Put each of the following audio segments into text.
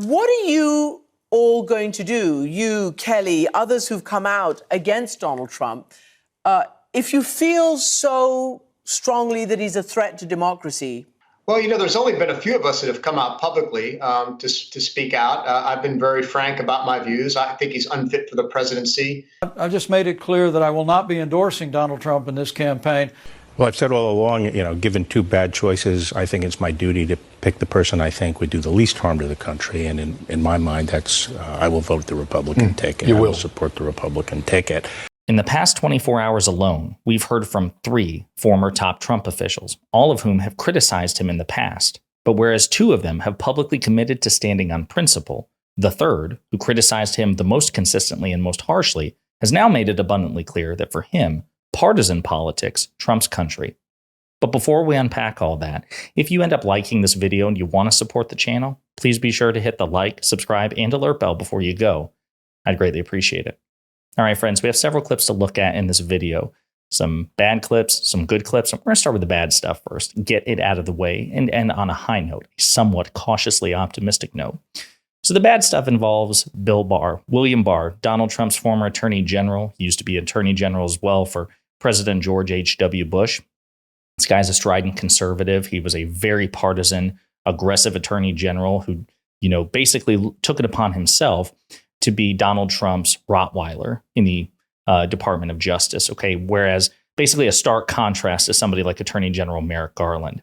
What are you all going to do, you, Kelly, others who've come out against Donald Trump, if you feel so strongly that he's a threat to democracy? Well, there's only been a few of us that have come out publicly to speak out. I've been very frank about my views. I think he's unfit for the presidency. I just made it clear that I will not be endorsing Donald Trump in this campaign. Well, I've said all along, given two bad choices, I think it's my duty to pick the person I think would do the least harm to the country. And in my mind, that's I will vote the Republican ticket. I will support the Republican ticket. In the past 24 hours alone, we've heard from 3 former top Trump officials, all of whom have criticized him in the past. But whereas 2 of them have publicly committed to standing on principle, the third, who criticized him the most consistently and most harshly, has now made it abundantly clear that for him, partisan politics trumps country. But before we unpack all that, if you end up liking this video and you want to support the channel, please be sure to hit the like, subscribe, and alert bell before you go. I'd greatly appreciate it. All right, friends, we have several clips to look at in this video. Some bad clips, some good clips. We're going to start with the bad stuff first, get it out of the way, and end on a high note, a somewhat cautiously optimistic note. So the bad stuff involves Bill Barr, William Barr, Donald Trump's former attorney general. He used to be attorney general as well for President George H.W. Bush. This guy's a strident conservative. He was a very partisan, aggressive attorney general who, basically took it upon himself to be Donald Trump's Rottweiler in the Department of Justice. Okay, whereas basically a stark contrast to somebody like Attorney General Merrick Garland.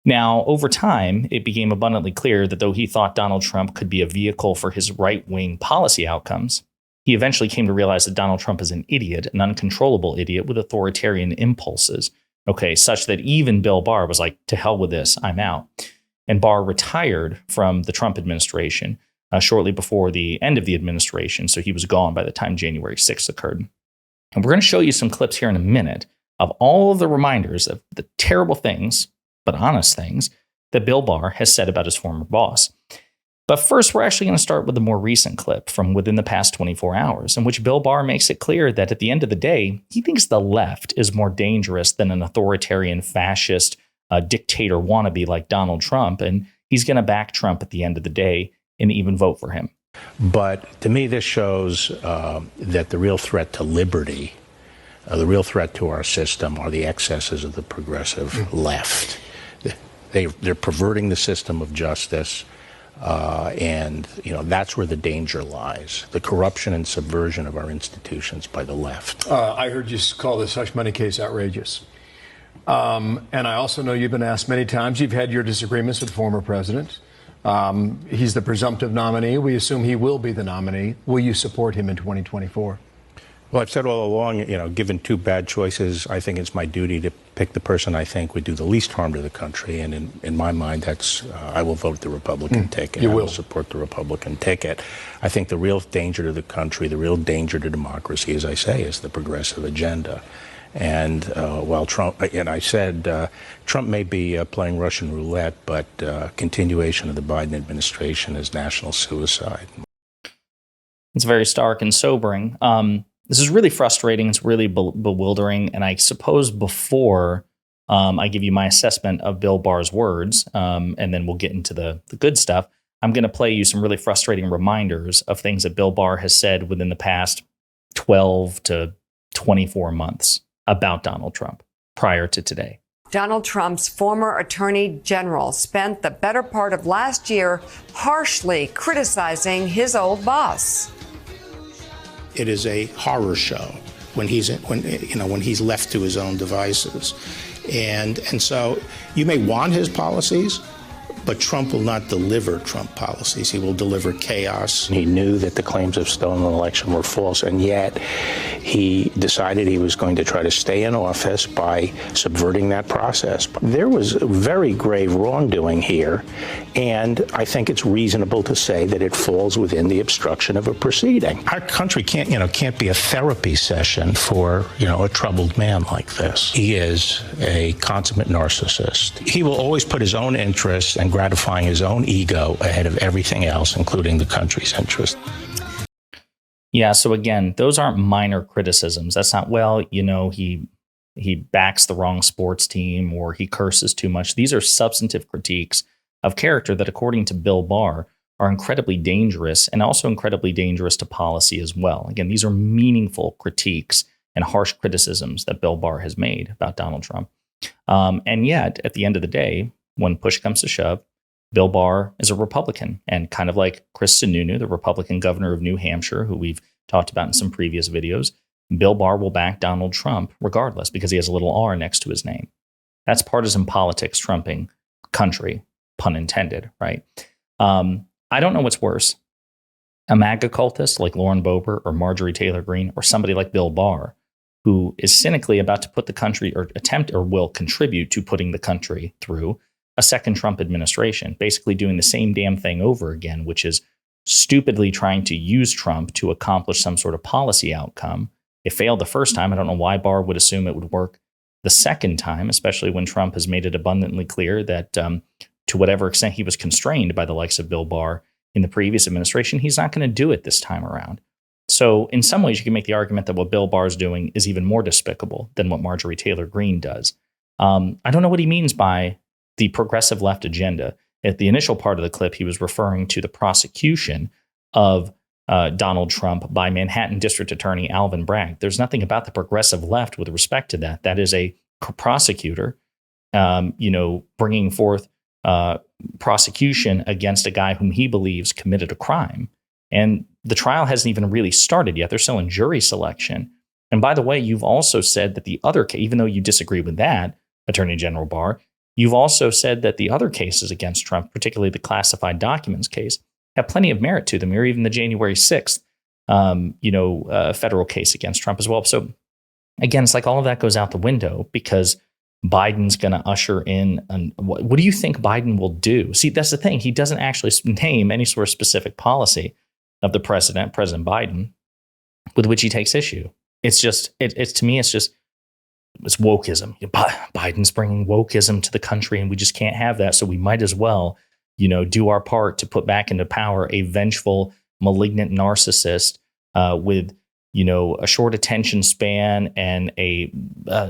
Now, over time, it became abundantly clear that though he thought Donald Trump could be a vehicle for his right-wing policy outcomes, he eventually came to realize that Donald Trump is an idiot, an uncontrollable idiot with authoritarian impulses, okay, such that even Bill Barr was like, to hell with this, I'm out. And Barr retired from the Trump administration shortly before the end of the administration, so he was gone by the time January 6th occurred. And we're going to show you some clips here in a minute of all of the reminders of the terrible things, but honest things, that Bill Barr has said about his former boss. But first, we're actually going to start with a more recent clip from within the past 24 hours, in which Bill Barr makes it clear that at the end of the day, he thinks the left is more dangerous than an authoritarian, fascist, dictator wannabe like Donald Trump, and he's going to back Trump at the end of the day and even vote for him. But to me, this shows that the real threat to liberty, the real threat to our system are the excesses of the progressive left. They're perverting the system of justice. And that's where the danger lies, the corruption and subversion of our institutions by the left. I heard you call this hush money case outrageous. And I also know you've been asked many times, you've had your disagreements with the former president. He's the presumptive nominee. We assume he will be the nominee. Will you support him in 2024? Well, I've said all along, given two bad choices, I think it's my duty to pick the person I think would do the least harm to the country. And in my mind, that's I will vote the Republican ticket. You will I will support the Republican ticket. I think the real danger to the country, the real danger to democracy, as I say, is the progressive agenda. And while Trump, and I said, Trump may be playing Russian roulette, but continuation of the Biden administration is national suicide. It's very stark and sobering. This is really frustrating. It's really bewildering. And I suppose before I give you my assessment of Bill Barr's words, and then we'll get into the good stuff, I'm going to play you some really frustrating reminders of things that Bill Barr has said within the past 12 to 24 months about Donald Trump prior to today. Donald Trump's former attorney general spent the better part of last year harshly criticizing his old boss. It is a horror show when he's left to his own devices, and so you may want his policies, but Trump will not deliver Trump policies. He will deliver chaos. He knew that the claims of stolen election were false, and yet he decided he was going to try to stay in office by subverting that process. There was very grave wrongdoing here, and I think it's reasonable to say that it falls within the obstruction of a proceeding. Our country can't be a therapy session for, a troubled man like this. He is a consummate narcissist. He will always put his own interests and gratifying his own ego ahead of everything else, including the country's interest. Yeah, so again, those aren't minor criticisms. That's not, he backs the wrong sports team or he curses too much. These are substantive critiques of character that, according to Bill Barr, are incredibly dangerous and also incredibly dangerous to policy as well. Again, these are meaningful critiques and harsh criticisms that Bill Barr has made about Donald Trump. And yet, at the end of the day, when push comes to shove, Bill Barr is a Republican. And kind of like Chris Sununu, the Republican governor of New Hampshire, who we've talked about in some previous videos, Bill Barr will back Donald Trump regardless because he has a little R next to his name. That's partisan politics trumping country, pun intended, right? I don't know what's worse, a MAGA cultist like Lauren Boebert or Marjorie Taylor Greene, or somebody like Bill Barr, who is cynically about to put the country or attempt or will contribute to putting the country through a second Trump administration, basically doing the same damn thing over again, which is stupidly trying to use Trump to accomplish some sort of policy outcome. It failed the first time. I don't know why Barr would assume it would work the second time, especially when Trump has made it abundantly clear that to whatever extent he was constrained by the likes of Bill Barr in the previous administration, he's not going to do it this time around. So in some ways, you can make the argument that what Bill Barr is doing is even more despicable than what Marjorie Taylor Greene does. I don't know what he means by the progressive left agenda. At the initial part of the clip, he was referring to the prosecution of Donald Trump by Manhattan District Attorney Alvin Bragg. There's nothing about the progressive left with respect to that. That is a prosecutor, bringing forth prosecution against a guy whom he believes committed a crime. And the trial hasn't even really started yet. They're still in jury selection. And by the way, you've also said that the other case, even though you disagree with that, Attorney General Barr, you've also said that the other cases against Trump, particularly the classified documents case, have plenty of merit to them, or even the January 6th, federal case against Trump as well. So again, it's like all of that goes out the window because Biden's going to usher in. What do you think Biden will do? See, that's the thing. He doesn't actually name any sort of specific policy of the President Biden, with which he takes issue. It's just, to me, it's wokeism. Biden's bringing wokeism to the country, and we just can't have that. So we might as well, do our part to put back into power a vengeful, malignant narcissist with, a short attention span and a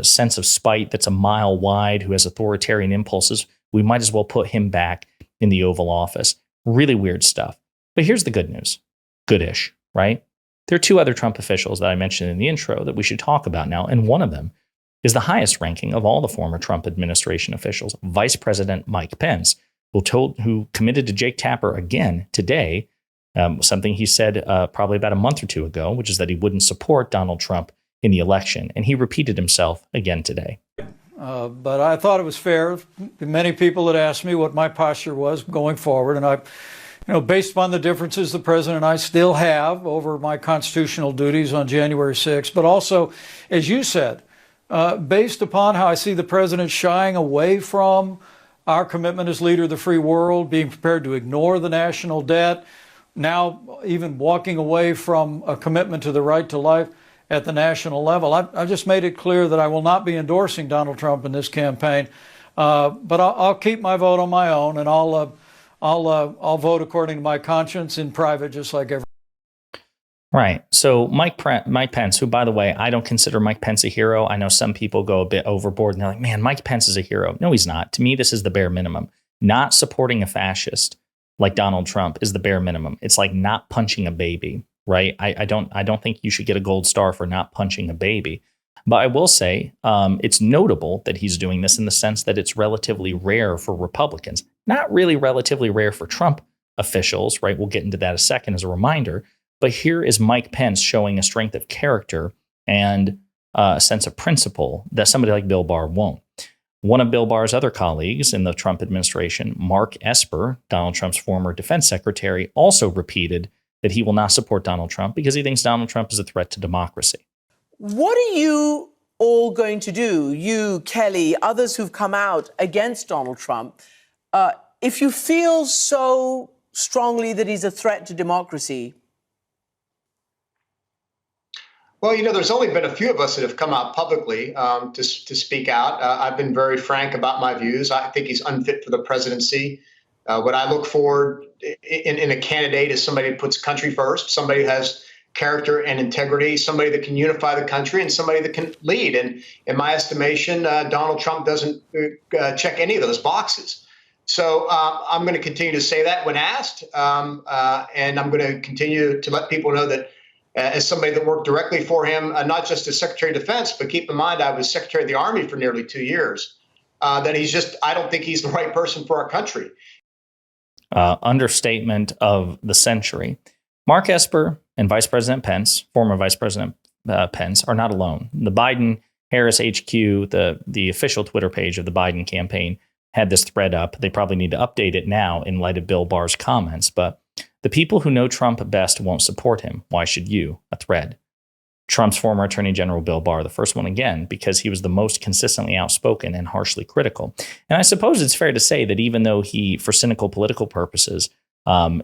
sense of spite that's a mile wide, who has authoritarian impulses. We might as well put him back in the Oval Office. Really weird stuff. But here's the good news. Goodish, right? There are two other Trump officials that I mentioned in the intro that we should talk about now, and one of them is the highest ranking of all the former Trump administration officials, Vice President Mike Pence, who committed to Jake Tapper again today, something he said probably about a month or two ago, which is that he wouldn't support Donald Trump in the election. And he repeated himself again today. But I thought it was fair. Many people had asked me what my posture was going forward, and I, based upon the differences the president and I still have over my constitutional duties on January 6th, but also, as you said, based upon how I see the president shying away from our commitment as leader of the free world, being prepared to ignore the national debt, now even walking away from a commitment to the right to life at the national level. I've just made it clear that I will not be endorsing Donald Trump in this campaign, but I'll keep my vote on my own, and I'll vote according to my conscience in private, just like everyone. Right. So Mike Pence, who, by the way, I don't consider Mike Pence a hero. I know some people go a bit overboard and they're like, man, Mike Pence is a hero. No, he's not. To me, this is the bare minimum. Not supporting a fascist like Donald Trump is the bare minimum. It's like not punching a baby, right? I don't think you should get a gold star for not punching a baby. But I will say it's notable that he's doing this in the sense that it's relatively rare for Republicans, not really relatively rare for Trump officials, right? We'll get into that a second as a reminder. But here is Mike Pence showing a strength of character and a sense of principle that somebody like Bill Barr won't. One of Bill Barr's other colleagues in the Trump administration, Mark Esper, Donald Trump's former defense secretary, also repeated that he will not support Donald Trump because he thinks Donald Trump is a threat to democracy. What are you all going to do, you, Kelly, others who've come out against Donald Trump, if you feel so strongly that he's a threat to democracy? Well, there's only been a few of us that have come out publicly to speak out. I've been very frank about my views. I think he's unfit for the presidency. What I look for in a candidate is somebody who puts country first, somebody who has character and integrity, somebody that can unify the country, and somebody that can lead. And in my estimation, Donald Trump doesn't check any of those boxes. So I'm going to continue to say that when asked, and I'm going to continue to let people know that as somebody that worked directly for him, not just as Secretary of Defense, but keep in mind I was Secretary of the Army for nearly 2 years, that I don't think he's the right person for our country. Understatement of the century. Mark Esper and Vice President Pence, former Vice President Pence, are not alone. The Biden-Harris HQ, the official Twitter page of the Biden campaign, had this thread up. They probably need to update it now in light of Bill Barr's comments. But the people who know Trump best won't support him. Why should you? A thread. Trump's former Attorney General Bill Barr, the first one again, because he was the most consistently outspoken and harshly critical. And I suppose it's fair to say that even though he, for cynical political purposes,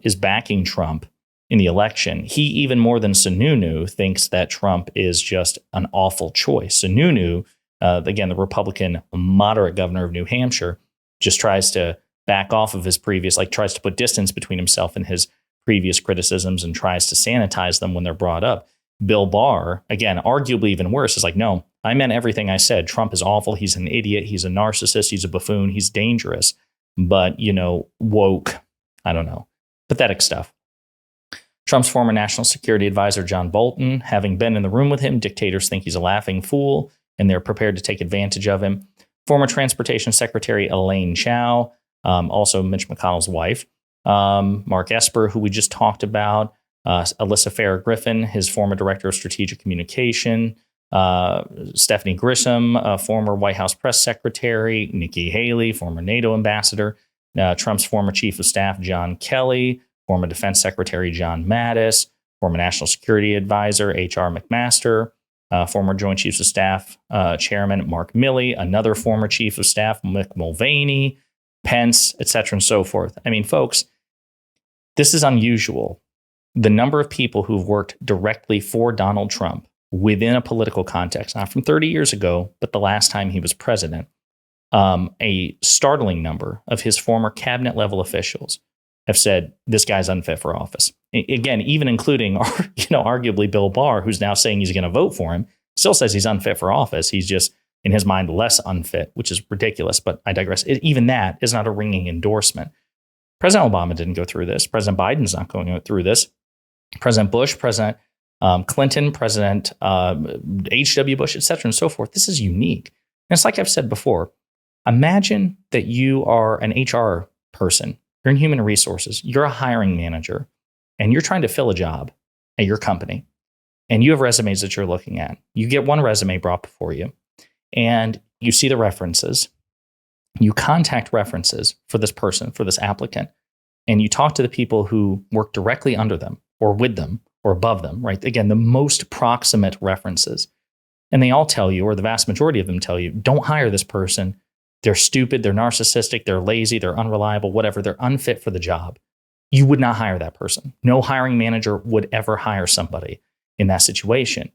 is backing Trump in the election, he, even more than Sununu, thinks that Trump is just an awful choice. Sununu, again, the Republican moderate governor of New Hampshire, just tries to back off of his previous, tries to put distance between himself and his previous criticisms and tries to sanitize them when they're brought up. Bill Barr, again, arguably even worse, is like, no, I meant everything I said. Trump is awful. He's an idiot. He's a narcissist. He's a buffoon. He's dangerous. But, woke, I don't know, pathetic stuff. Trump's former national security advisor, John Bolton, having been in the room with him, dictators think he's a laughing fool and they're prepared to take advantage of him. Former Transportation Secretary Elaine Chao, also Mitch McConnell's wife. Mark Esper, who we just talked about. Alyssa Farah Griffin, his former director of strategic communication, Stephanie Grissom, former White House press secretary, Nikki Haley, former NATO ambassador, Trump's former chief of staff, John Kelly, former defense secretary, John Mattis, former national security advisor, H.R. McMaster, former joint chiefs of staff, chairman Mark Milley, another former chief of staff, Mick Mulvaney, Pence, et cetera, and so forth. I mean, folks, this is unusual. The number of people who've worked directly for Donald Trump within a political context, not from 30 years ago, but the last time he was president, a startling number of his former cabinet level officials have said this guy's unfit for office. Again, even including, arguably Bill Barr, who's now saying he's going to vote for him, still says he's unfit for office. He's just, in his mind, less unfit, which is ridiculous. But I digress. Even that is not a ringing endorsement. President Obama didn't go through this. President Biden's not going through this. President Bush, President Clinton, President H.W. Bush, et cetera, and so forth. This is unique. And it's like I've said before, imagine that you are an HR person. You're in human resources. You're a hiring manager, and you're trying to fill a job at your company. And you have resumes that you're looking at. You get one resume brought before you, and you see the references. You contact references for this person, for this applicant, and you talk to the people who work directly under them or with them or above them, right? Again, the most proximate references. And they all tell you, or the vast majority of them tell you, don't hire this person. They're stupid, they're narcissistic, they're lazy, they're unreliable, whatever. They're unfit for the job. You would not hire that person. No hiring manager would ever hire somebody in that situation.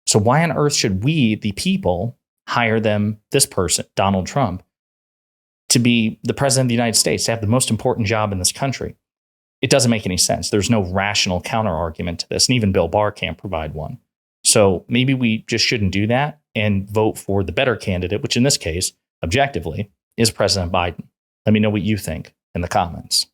So why on earth should we, the people, hire this person, Donald Trump, to be the president of the United States, to have the most important job in this country? It doesn't make any sense. There's no rational counter argument to this. And even Bill Barr can't provide one. So maybe we just shouldn't do that and vote for the better candidate, which in this case, objectively, is President Biden. Let me know what you think in the comments.